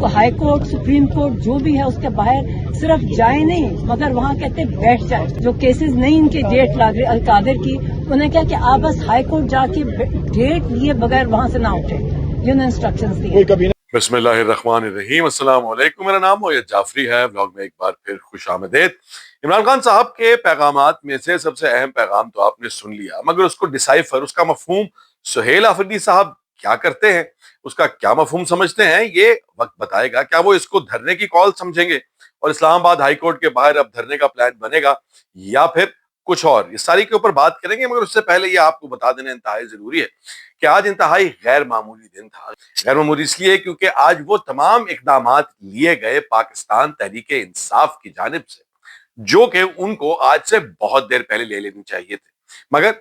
تو high court supreme court جو بھی ہے اس کے باہر صرف جائیں نہیں مگر وہاں کہتے بیٹھ جائیں. جو کیسز نہیں ان کے ڈیٹ القادر کی انہیں کہا کہ آپ بس ہائی کورٹ جا کے ڈیٹ لیے بغیر وہاں سے نہ اٹھے. یہ انہوں نے انسٹرکشنز دیے. بسم اللہ الرحمن الرحیم. السلام علیکم. میرا نام موید جعفری ہے. بلاگ میں ایک بار پھر خوش آمدید. عمران خان صاحب کے پیغامات میں سے سب سے اہم پیغام تو آپ نے سن لیا، مگر اس کو ڈسائفر، اس کا مفہوم سہیل آفریدی صاحب کیا کرتے ہیں، اس کا کیا مفہوم سمجھتے ہیں، یہ وقت بتائے گا. کیا وہ اس کو دھرنے کی کال سمجھیں گے اور اسلام آباد ہائی کورٹ کے باہر اب دھرنے کا پلان بنے گا، یا پھر کچھ اور؟ اس ساری کے اوپر بات کریں گے، مگر اس سے پہلے یہ آپ کو بتا دینا انتہائی ضروری ہے کہ آج انتہائی غیر معمولی دن تھا. غیر معمولی اس لیے کیونکہ آج وہ تمام اقدامات لیے گئے پاکستان تحریک انصاف کی جانب سے جو کہ ان کو آج سے بہت دیر پہلے لے لینی چاہیے تھے، مگر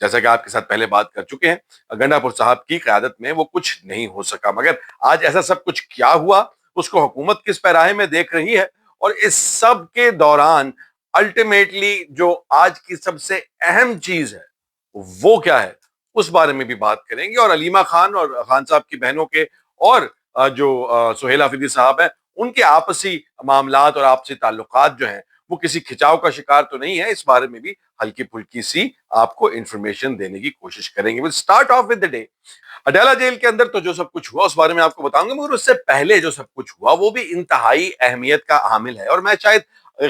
جیسا کہ آپ کے ساتھ پہلے بات کر چکے ہیں، گنڈا پور صاحب کی قیادت میں وہ کچھ نہیں ہو سکا. مگر آج ایسا سب کچھ کیا ہوا، اس کو حکومت کس پیراہے میں دیکھ رہی ہے، اور اس سب کے دوران الٹیمیٹلی جو آج کی سب سے اہم چیز ہے وہ کیا ہے، اس بارے میں بھی بات کریں گے. اور علیمہ خان اور خان صاحب کی بہنوں کے اور جو سہیل آفریدی صاحب ہیں ان کے آپسی معاملات اور آپسی تعلقات جو ہیں وہ کسی کھچاؤ کا شکار تو نہیں ہے، اس بارے میں بھی ہلکی پھلکی سی آپ کو انفارمیشن دینے کی کوشش کریں گے. we'll start off with the day. Adiala jail کے اندر تو جو سب کچھ ہوا اس بارے میں آپ کو بتاؤں گا، مگر اس سے پہلے جو سب کچھ ہوا وہ بھی انتہائی اہمیت کا حامل ہے، اور میں شاید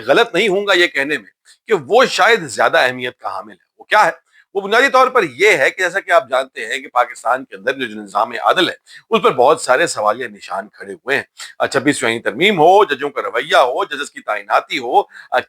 غلط نہیں ہوں گا یہ کہنے میں کہ وہ شاید زیادہ اہمیت کا حامل ہے. وہ کیا ہے؟ وہ بنیادی طور پر یہ ہے کہ جیسا کہ آپ جانتے ہیں کہ پاکستان کے اندر جو نظام عادل ہے اس پر بہت سارے سوالیہ نشان کھڑے ہوئے ہیں. 26ویں ترمیم ہو، ججوں کا رویہ ہو، ججز کی تعیناتی ہو،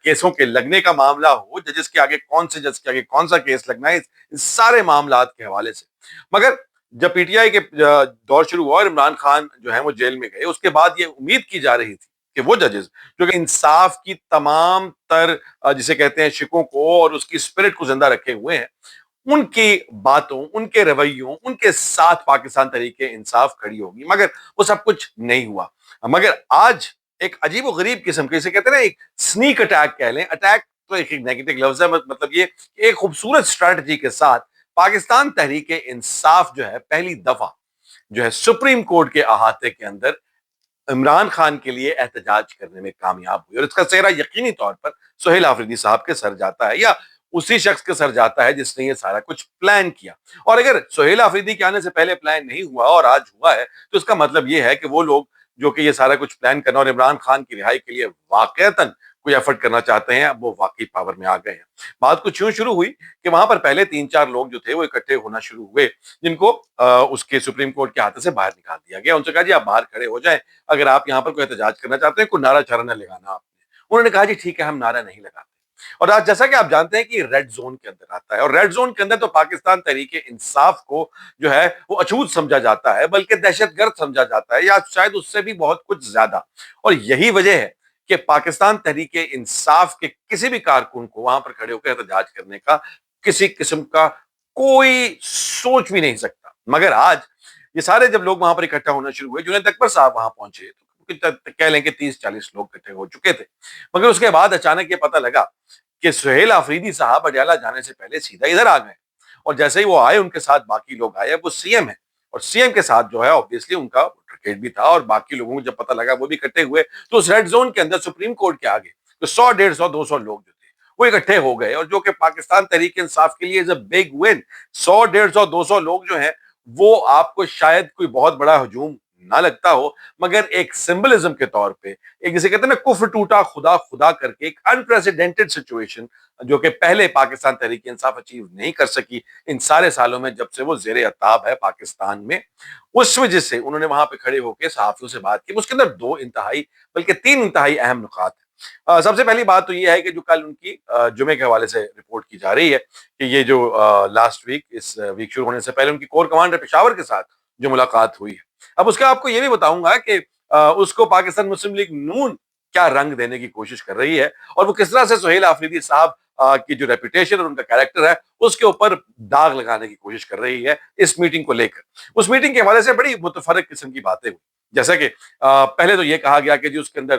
کیسوں کے لگنے کا معاملہ ہو، ججز کے آگے کون سے جج کے آگے کون سا کیس لگنا ہے، اس سارے معاملات کے حوالے سے. مگر جب پی ٹی آئی کے دور شروع ہوا اور عمران خان جو ہے وہ جیل میں گئے، اس کے بعد یہ امید کی جا رہی تھی کہ وہ ججز جو کہ انصاف کی تمام تر جسے کہتے ہیں شکوں کو اور اس کی اسپرٹ کو زندہ رکھے ہوئے ہیں، ان کی باتوں، ان کے رویوں، ان کے ساتھ پاکستان تحریک انصاف کھڑی ہوگی. مگر وہ سب کچھ نہیں ہوا. مگر آج ایک عجیب و غریب قسم کے، اسے کہتے ہیں نا ایک سنیک اٹیک کہہ لیں، اٹیک تو ایک نیگیٹو لفظ ہے، مطلب یہ کہ ایک خوبصورت اسٹریٹجی کے ساتھ پاکستان تحریک انصاف جو ہے پہلی دفعہ جو ہے سپریم کورٹ کے احاطے کے اندر عمران خان کے لیے احتجاج کرنے میں کامیاب ہوئی، اور اس کا چہرہ یقینی طور پر سہیل آفریدی صاحب کے سر جاتا ہے، یا اسی شخص کے سر جاتا ہے جس نے یہ سارا کچھ پلان کیا. اور اگر سہیل آفریدی کے آنے سے پہلے پلان نہیں ہوا اور آج ہوا ہے تو اس کا مطلب یہ ہے کہ وہ لوگ جو کہ یہ سارا کچھ پلان کرنا اور عمران خان کی رہائی کے لیے واقعتاً کوئی ایفرٹ کرنا چاہتے ہیں، اب وہ واقعی پاور میں آ گئے ہیں. بات کچھ یوں شروع ہوئی کہ وہاں پر پہلے 3-4 لوگ جو تھے وہ اکٹھے ہونا شروع ہوئے جن کو اس کے سپریم کورٹ کے ہاتھ سے باہر نکال دیا گیا. ان سے کہا جی آپ باہر کھڑے ہو جائیں، اگر آپ یہاں پر کوئی احتجاج کرنا چاہتے ہیں، کوئی نعرہ چارہ نہ لگانا آپ نے. انہوں نے کہا جی ٹھیک ہے ہم نعرہ نہیں لگاتے. اور آج جیسا کہ آپ جانتے ہیں کہ ریڈ زون کے اندر آتا ہے، اور ریڈ زون کے اندر تو پاکستان تحریک انصاف کو جو ہے وہ اچھوت سمجھا جاتا ہے، بلکہ دہشت گرد سمجھا جاتا ہے، یا شاید اس سے بھی بہت کچھ زیادہ. اور یہی وجہ ہے کہ پاکستان تحریک انصاف کے کسی بھی کارکن کو وہاں پر کھڑے ہو کے احتجاج کرنے کا کسی قسم کا کوئی سوچ بھی نہیں سکتا. مگر آج یہ سارے جب لوگ وہاں پر اکٹھا ہونا شروع ہوئے، جنید اکبر صاحب وہاں پہنچے تو کہہ لیں کہ 30-40 لوگ اکٹھے ہو چکے تھے. مگر اس کے بعد اچانک یہ پتہ لگا کہ سہیل آفریدی صاحب اڈیالہ جانے سے پہلے سیدھا ادھر آ گئے، اور جیسے ہی وہ آئے ان کے ساتھ باقی لوگ آئے. وہ سی ایم ہے، اور سی ایم کے ساتھ جو ہے obviously ان کا ٹکٹ بھی تھا، اور باقی لوگوں کو جب پتہ لگا وہ بھی اکٹھے ہوئے تو اس ریڈ زون کے اندر سپریم کورٹ کے آگے تو 100-150-200 لوگ جو تھے وہ اکٹھے ہو گئے، اور جو کہ پاکستان تحریک انصاف کے لیے از اے بگ ون. 100-150-200 لوگ جو ہیں وہ آپ کو شاید کوئی بہت بڑا ہجوم نہ لگتا ہو، مگر ایک سمبلزم کے طور پہ، ایک جسے کہتے ہیں نا کفر ٹوٹا خدا خدا کر کے، ایک انپریسیڈنٹڈ سچویشن جو کہ پہلے پاکستان تحریک انصاف اچیو نہیں کر سکی ان سارے سالوں میں جب سے وہ زیر عتاب ہے پاکستان میں. اس وجہ سے انہوں نے وہاں پہ کھڑے ہو کے صحافیوں سے بات کی. اس کے اندر 2 انتہائی بلکہ 3 انتہائی اہم نکات ہیں. سب سے پہلی بات تو یہ ہے کہ جو کل ان کی جمعے کے حوالے سے رپورٹ کی جا رہی ہے کہ یہ جو لاسٹ ویک، اس ویک شروع ہونے سے پہلے ان کی کور کمانڈر پشاور کے ساتھ جو ملاقات ہوئی ہے. اب اس کا آپ کو یہ بھی بتاؤں گا کہ اس کو پاکستان مسلم لیگ نون کیا رنگ دینے کی کوشش کر رہی ہے، اور وہ کس طرح سے سہیل آفریدی صاحب کی جو ریپوٹیشن اور ان کا کریکٹر ہے اس کے اوپر داغ لگانے کی کوشش کر رہی ہے اس میٹنگ کو لے کر. اس میٹنگ کے حوالے سے بڑی متفرق قسم کی باتیں ہوئی، جیسا کہ پہلے تو یہ کہا گیا کہ جی اس کے اندر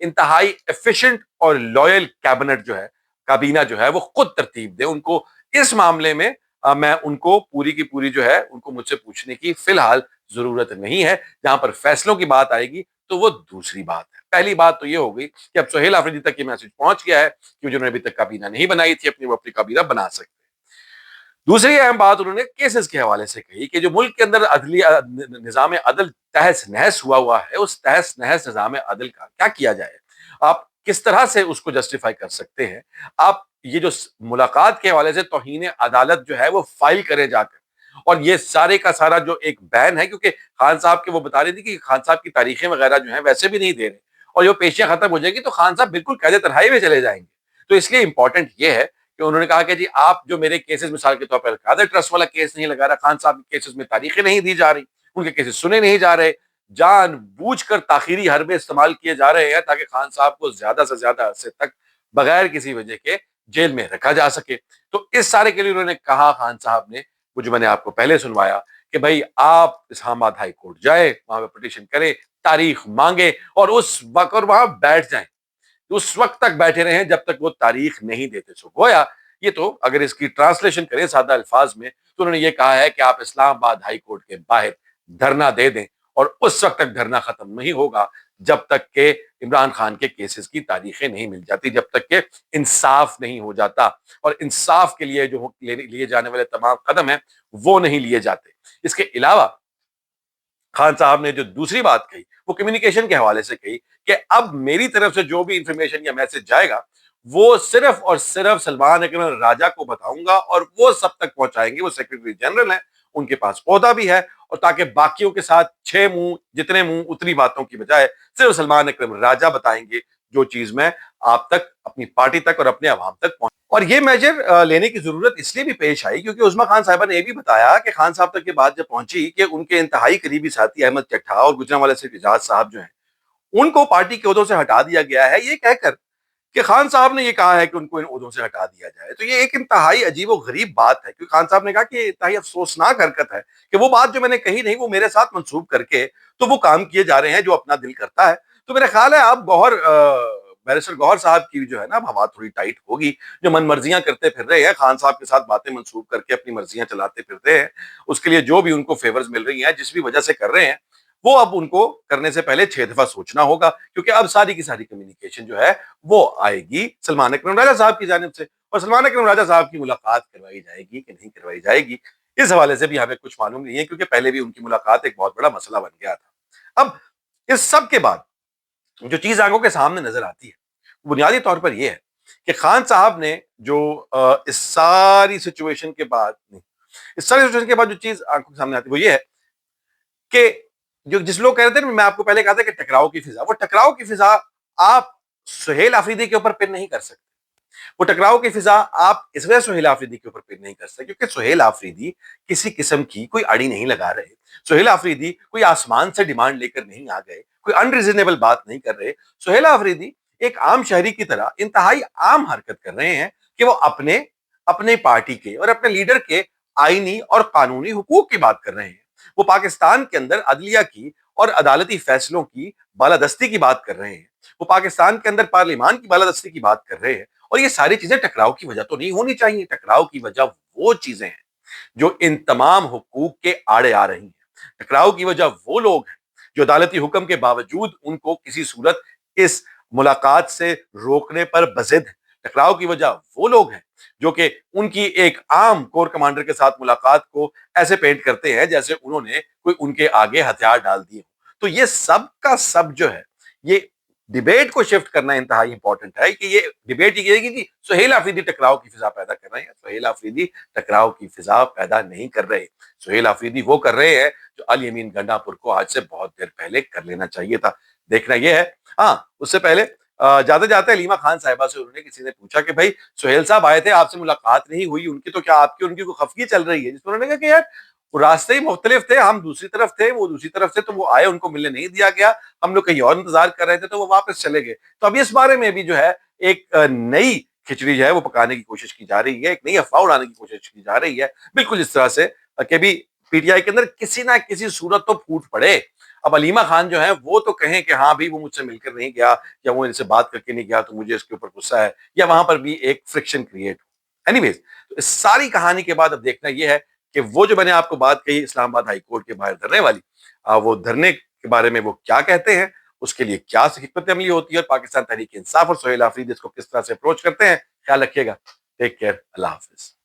انتہائی ایفیشنٹ اور لوئل کیبنٹ جو ہے، کابینہ جو ہے وہ خود ترتیب دے. ان کو اس معاملے میں میں ان کو پوری کی پوری جو ہے ان کو مجھ سے پوچھنے کی فی الحال ضرورت نہیں ہے. جہاں پر فیصلوں کی بات آئے گی تو وہ دوسری بات ہے. پہلی بات تو یہ ہو گئی کہ اب سہیل آفریدی تک یہ میسج پہنچ گیا ہے کہ جنہوں نے ابھی تک کابینہ نہیں بنائی تھی وہ اپنی کابینہ بنا سکتے. دوسری اہم بات انہوں نے کیسز کے حوالے سے کہی کہ جو ملک کے اندر نظام عدل تہس نہس ہوا ہے، اس تہس نہس نظام عدل کا کیا کیا جائے. آپ کس طرح سے اس کو جسٹیفائی کر سکتے ہیں؟ آپ یہ جو ملاقات کے حوالے سے توہین عدالت جو ہے وہ فائل کریں جا کر، اور یہ سارے کا سارا جو ایک بین ہے، کیونکہ خان صاحب کے وہ بتا رہی تھی کہ خان صاحب کی تاریخیں وغیرہ جو ہیں ویسے بھی نہیں دے رہے، اور جو پیشیاں ختم ہو جائیں گی تو خان صاحب بالکل قید تنہائی میں چلے جائیں گے. تو اس لیے امپورٹنٹ یہ ہے کہ انہوں نے کہا کہ جی آپ جو میرے کیسز، مثال کے طور پر القادر ٹرسٹ والا کیس نہیں لگا رہا، خان صاحب کے کیسز میں تاریخیں نہیں دی جا رہی، ان کے کیسز سنے نہیں جا رہے، جان بوجھ کر تاخیری حربے استعمال کیے جا رہے ہیں تاکہ خان صاحب کو زیادہ سے زیادہ عرصے تک بغیر کسی وجہ کے جیل میں رکھا جا سکے. تو اس سارے کے لیے انہوں نے کہا، خان صاحب نے، وہ جو میں نے آپ کو پہلے سنوایا، کہ بھائی آپ اسلام آباد ہائی کورٹ جائیں، وہاں پہ پٹیشن کریں، تاریخ مانگیں، اور اس وقت اور وہاں بیٹھ جائیں، اس وقت تک بیٹھے رہیں جب تک وہ تاریخ نہیں دیتے. سو گویا یہ تو اگر اس کی ٹرانسلیشن کریں سادہ الفاظ میں تو انہوں نے یہ کہا ہے کہ آپ اسلام آباد ہائی کورٹ کے باہر دھرنا دے دیں، اور اس وقت تک دھرنا ختم نہیں ہوگا جب تک کہ عمران خان کے کیسز کی تاریخیں نہیں مل جاتی، جب تک کہ انصاف نہیں ہو جاتا، اور انصاف کے لیے جو لیے جانے والے تمام قدم ہیں وہ نہیں لیے جاتے. اس کے علاوہ خان صاحب نے جو دوسری بات کہی وہ کمیونیکیشن کے حوالے سے کہی کہ اب میری طرف سے جو بھی انفارمیشن یا میسج جائے گا وہ صرف اور صرف سلمان اکرم راجہ کو بتاؤں گا، اور وہ سب تک پہنچائیں گے. وہ سیکرٹری جنرل ہیں، ان کے پاس عہدہ بھی ہے، اور تاکہ باقیوں کے ساتھ جتنے منہ اتنی باتوں کی بجائے صرف سلمان اکرم راجہ بتائیں گے جو چیز میں آپ تک، اپنی پارٹی تک اور اپنے عوام تک پہنچ. اور یہ میجر لینے کی ضرورت اس لیے بھی پیش آئی کیونکہ عظمیٰ خان صاحبہ نے یہ بھی بتایا کہ خان صاحب تک یہ بات جب پہنچی کہ ان کے انتہائی قریبی ساتھی احمد چٹھا اور گجرانوالہ سے اعجاز صاحب جو ہیں ان کو پارٹی کے عہدوں سے ہٹا دیا گیا ہے، یہ کہہ کر کہ خان صاحب نے یہ کہا ہے کہ ان کو ان عہدوں سے ہٹا دیا جائے. تو یہ ایک انتہائی عجیب و غریب بات ہے، کیونکہ خان صاحب نے کہا کہ انتہائی افسوسناک حرکت ہے کہ وہ بات جو میں نے کہی نہیں وہ میرے ساتھ منسوب کر کے تو وہ کام کیے جا رہے ہیں جو اپنا دل کرتا ہے. تو میرا خیال ہے اب بیرسٹر گوہر صاحب کی جو ہے نا ہوا تھوڑی ٹائٹ ہوگی، جو من مرضیاں کرتے پھر رہے ہیں، خان صاحب کے ساتھ باتیں منسوب کر کے اپنی مرضیاں چلاتے پھرتے ہیں، اس کے لیے جو بھی ان کو فیورز مل رہی ہیں جس بھی وجہ سے کر رہے ہیں، وہ اب ان کو کرنے سے پہلے 6 دفعہ سوچنا ہوگا، کیونکہ اب ساری کی ساری کمیونیکیشن جو ہے وہ آئے گی سلمان اکرم راجہ صاحب کی جانب سے، اور سلمان اکرم راجہ صاحب کی ملاقات کروائی جائے گی کہ نہیں کروائی جائے گی اس حوالے سے بھی ہمیں کچھ معلوم نہیں ہے، کیونکہ پہلے بھی ان کی ملاقات ایک بہت بڑا مسئلہ بن گیا تھا. اب اس سب کے بعد جو چیز آنکھوں کے سامنے نظر آتی ہے بنیادی طور پر یہ ہے کہ خان صاحب نے جو اس ساری سچویشن کے بعد جو چیز آنکھوں کے سامنے آتی ہے وہ یہ ہے کہ جو جس لوگ کہہ رہے تھے میں آپ کو پہلے کہا تھا کہ ٹکراؤ کی فضا، وہ ٹکراؤ کی فضا آپ سہیل آفریدی کے اوپر پن نہیں کر سکتے. وہ ٹکراؤ کی فضا آپ اس وجہ سہیل آفریدی کے اوپر پن نہیں کر سکتے کیونکہ سہیل آفریدی کسی قسم کی کوئی اڑی نہیں لگا رہے، سہیل آفریدی کوئی آسمان سے ڈیمانڈ لے کر نہیں آ گئے، کوئی انریزنیبل بات نہیں کر رہے. سہیل آفریدی ایک عام شہری کی طرح انتہائی عام حرکت کر رہے ہیں کہ وہ اپنے پارٹی کے اور اپنے لیڈر کے آئینی اور قانونی حقوق کی بات کر رہے ہیں. وہ پاکستان کے اندر عدلیہ کی اور عدالتی فیصلوں کی بالادستی کی بات کر رہے ہیں، وہ پاکستان کے اندر پارلیمان کی بالادستی کی بات کر رہے ہیں. اور یہ ساری چیزیں ٹکراؤ کی وجہ تو نہیں ہونی چاہیے. ٹکراؤ کی وجہ وہ چیزیں ہیں جو ان تمام حقوق کے آڑے آ رہی ہیں. ٹکراؤ کی وجہ وہ لوگ ہیں جو عدالتی حکم کے باوجود ان کو کسی صورت اس ملاقات سے روکنے پر بضد ہیں. ٹکراؤ کی وجہ وہ لوگ ہیں جو کہ ان کی ایک عام کور کمانڈر کے ساتھ ملاقات کو ایسے پینٹ کرتے ہیں جیسے انہوں نے کوئی ان کے آگے ہتھیار ڈال دیے. تو یہ سب کا سب جو ہے یہ ڈیبیٹ کو شفٹ کرنا انتہائی امپورٹنٹ ہے کہ یہ ڈیبیٹ یہ ہے کہ سہیل آفریدی ٹکراؤ کی فضا پیدا کر رہے ہیں. سہیل آفریدی ٹکراؤ کی فضا پیدا نہیں کر رہے. سہیل آفریدی وہ کر رہے ہیں جو الیمین گنڈا پور کو آج سے بہت دیر پہلے کر لینا چاہیے تھا. دیکھنا یہ ہے، ہاں اس سے پہلے جاتے جاتے علیمہ خان صاحبہ سے انہوں نے کسی نے پوچھا کہ بھائی سہیل صاحب آئے تھے آپ سے ملاقات نہیں ہوئی ان کی، تو کیا آپ کی ان کی کوئی خفگی چل رہی ہے؟ جس پر انہوں نے کہا کہ یار وہ راستے ہی مختلف تھے، ہم دوسری طرف تھے وہ دوسری طرف سے، تو وہ آئے ان کو ملنے نہیں دیا گیا، ہم لوگ کہیں اور انتظار کر رہے تھے تو وہ واپس چلے گئے. تو اب اس بارے میں بھی جو ہے ایک نئی کھچڑی جو ہے وہ پکانے کی کوشش کی جا رہی ہے، ایک نئی افواہ اڑانے کی کوشش کی جا رہی ہے، بالکل اس طرح سے کہ بھی پی ٹی آئی کے اندر کسی نہ کسی صورت تو پھوٹ پڑے. اب علیمہ خان جو ہے وہ تو کہیں کہ ہاں بھی وہ مجھ سے مل کر نہیں گیا یا وہ ان سے بات کر کے نہیں گیا تو مجھے اس کے اوپر غصہ ہے، یا وہاں پر بھی ایک فرکشن کریٹ ہو۔ اینی ویز، تو اس ساری کہانی کے بعد اب دیکھنا یہ ہے کہ وہ جو میں نے آپ کو بات کہی اسلام آباد ہائی کورٹ کے باہر دھرنے والی، وہ دھرنے کے بارے میں وہ کیا کہتے ہیں، اس کے لیے کیا حکمت عملی ہوتی ہے، اور پاکستان تحریک انصاف اور سہیل آفریدی اس کو کس طرح سے اپروچ کرتے ہیں۔ خیال رکھیے گا، ٹیک کیئر، اللہ حافظ۔